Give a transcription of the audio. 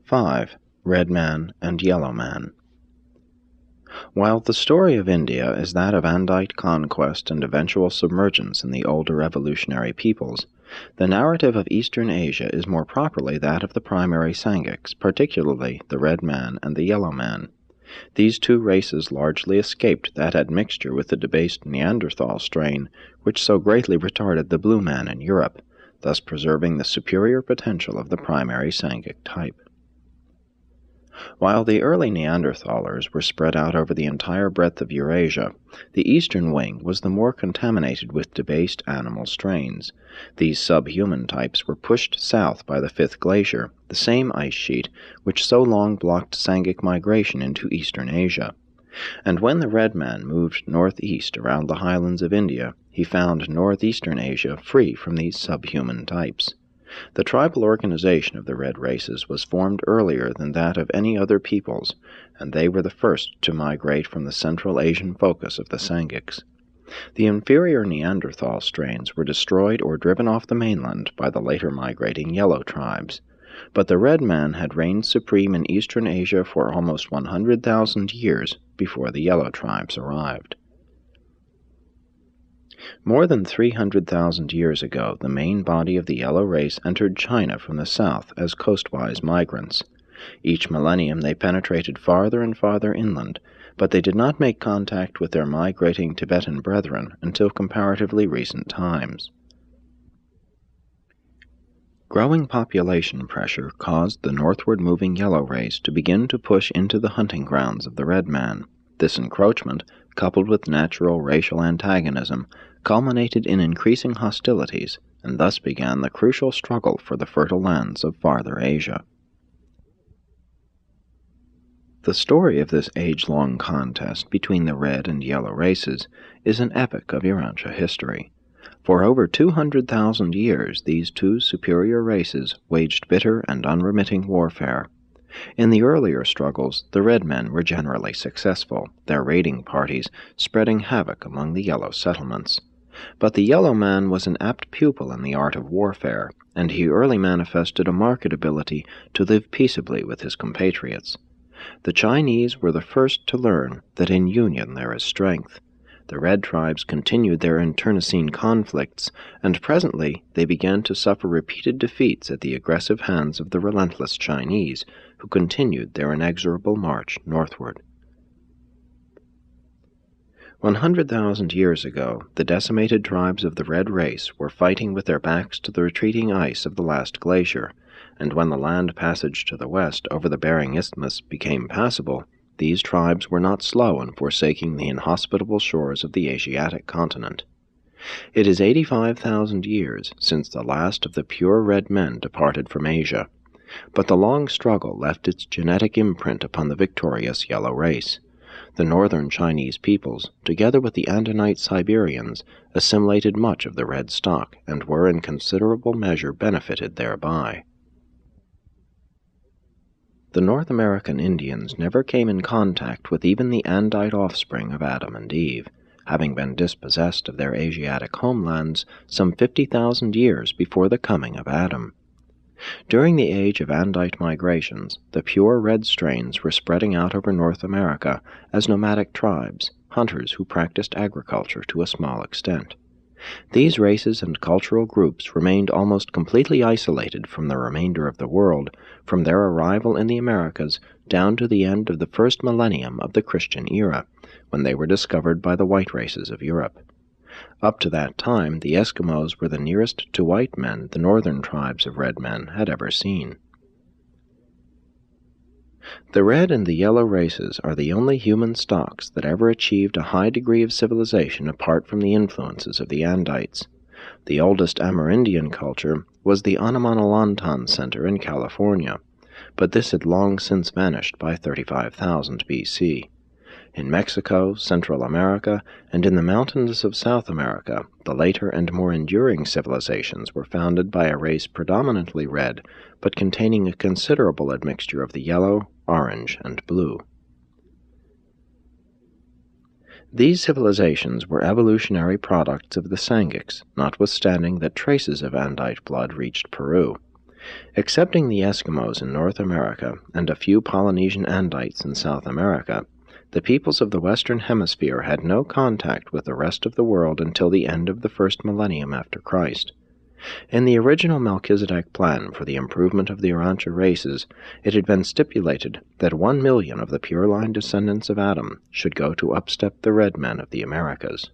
5. Red Man and Yellow Man. While the story of India is that of Andite conquest and eventual submergence in the older evolutionary peoples, the narrative of Eastern Asia is more properly that of the primary Sangics, particularly the Red Man and the Yellow Man. These two races largely escaped that admixture with the debased Neanderthal strain which so greatly retarded the Blue Man in Europe, thus preserving the superior potential of the primary Sangic type. While the early Neanderthalers were spread out over the entire breadth of Eurasia, the eastern wing was the more contaminated with debased animal strains. These subhuman types were pushed south by the Fifth Glacier, the same ice sheet which so long blocked Sangic migration into eastern Asia. And when the Red Man moved northeast around the highlands of India, he found northeastern Asia free from these subhuman types. The tribal organization of the red races was formed earlier than that of any other peoples, and they were the first to migrate from the Central Asian focus of the Sangics. The inferior Neanderthal strains were destroyed or driven off the mainland by the later migrating yellow tribes, but the Red Man had reigned supreme in eastern Asia for almost 100,000 years before the yellow tribes arrived. More than 300,000 years ago, the main body of the yellow race entered China from the south as coastwise migrants. Each millennium they penetrated farther and farther inland, but they did not make contact with their migrating Tibetan brethren until comparatively recent times. Growing population pressure caused the northward-moving yellow race to begin to push into the hunting grounds of the Red Man. This encroachment, coupled with natural racial antagonism, culminated in increasing hostilities, and thus began the crucial struggle for the fertile lands of farther Asia. The story of this age-long contest between the red and yellow races is an epic of Urantia history. For over 200,000 years, these two superior races waged bitter and unremitting warfare. In the earlier struggles, the red men were generally successful, their raiding parties spreading havoc among the yellow settlements. But the yellow man was an apt pupil in the art of warfare, and he early manifested a marked ability to live peaceably with his compatriots. The Chinese were the first to learn that in union there is strength. The red tribes continued their internecine conflicts, and presently they began to suffer repeated defeats at the aggressive hands of the relentless Chinese, who continued their inexorable march northward. 100,000 years ago, the decimated tribes of the red race were fighting with their backs to the retreating ice of the last glacier, and when the land passage to the west over the Bering Isthmus became passable, these tribes were not slow in forsaking the inhospitable shores of the Asiatic continent. It is 85,000 years since the last of the pure red men departed from Asia, but the long struggle left its genetic imprint upon the victorious yellow race. The northern Chinese peoples, together with the Andinite Siberians, assimilated much of the red stock, and were in considerable measure benefited thereby. The North American Indians never came in contact with even the Andite offspring of Adam and Eve, having been dispossessed of their Asiatic homelands some 50,000 years before the coming of Adam. During the age of Andite migrations, the pure red strains were spreading out over North America as nomadic tribes, hunters who practiced agriculture to a small extent. These races and cultural groups remained almost completely isolated from the remainder of the world from their arrival in the Americas down to the end of the first millennium of the Christian era, when they were discovered by the white races of Europe. Up to that time, the Eskimos were the nearest to white men the northern tribes of red men had ever seen. The red and the yellow races are the only human stocks that ever achieved a high degree of civilization apart from the influences of the Andites. The oldest Amerindian culture was the Anamanalantan Center in California, but this had long since vanished by 35,000 BC. In Mexico, Central America, and in the mountains of South America, the later and more enduring civilizations were founded by a race predominantly red, but containing a considerable admixture of the yellow, orange, and blue. These civilizations were evolutionary products of the Sangics, notwithstanding that traces of Andite blood reached Peru. Excepting the Eskimos in North America and a few Polynesian Andites in South America, the peoples of the Western Hemisphere had no contact with the rest of the world until the end of the first millennium after Christ. In the original Melchizedek plan for the improvement of the Urantia races, it had been stipulated that 1 million of the pure-line descendants of Adam should go to upstep the red men of the Americas.